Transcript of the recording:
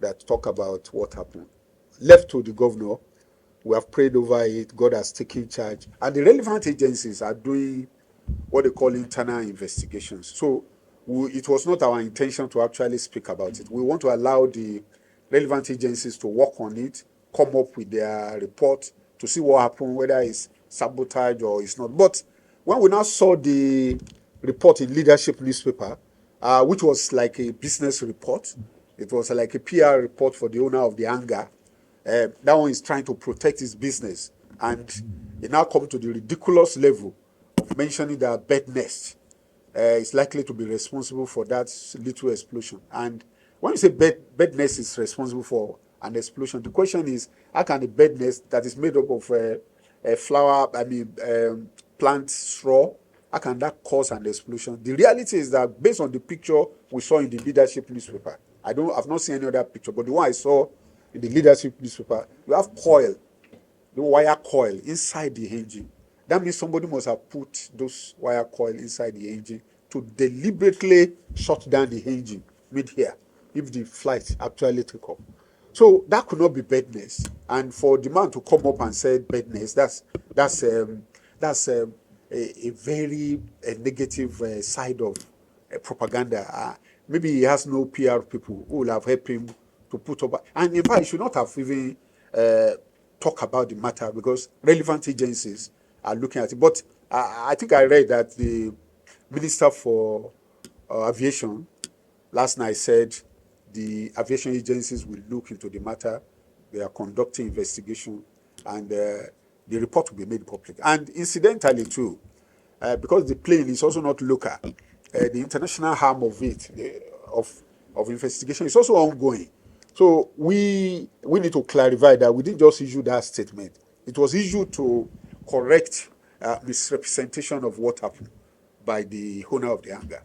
that talk about what happened. Left to the governor, we have prayed over it. God has taken charge, and the relevant agencies are doing what they call internal investigations. So it was not our intention to actually speak about it. We want to allow the relevant agencies to work on it, come up with their report to see what happened, whether it's sabotage or it's not. But when we now saw the report in Leadership newspaper, which was like a business report, it was like a PR report for the owner of the hangar. That one is trying to protect his business, and it now comes to the ridiculous level of mentioning that bird nest is likely to be responsible for that little explosion. And when you say bird nest is responsible for an explosion, the question is, how can a bird nest that is made up of a flower, plant straw, how can that cause an explosion? The reality is that based on the picture we saw in the Leadership newspaper, I've not seen any other picture, but the one I saw in the Leadership newspaper, you have coil, the wire coil inside the engine. That means somebody must have put those wire coil inside the engine to deliberately shut down the engine mid-air if the flight actually took off. So that could not be bedness. And for the man to come up and say bedness, that's a very negative side of propaganda. Maybe he has no PR people who will have helped him to put up. And in fact, he should not have even talk about the matter because relevant agencies are looking at it. But I think I read that the Minister for Aviation last night said the aviation agencies will look into the matter. They are conducting investigation, and the report will be made public. And incidentally, too, because the plane is also not local, the international harm of it, of investigation, is also ongoing. So we need to clarify that we didn't just issue that statement. It was issued to correct misrepresentation of what happened by the owner of the hangar.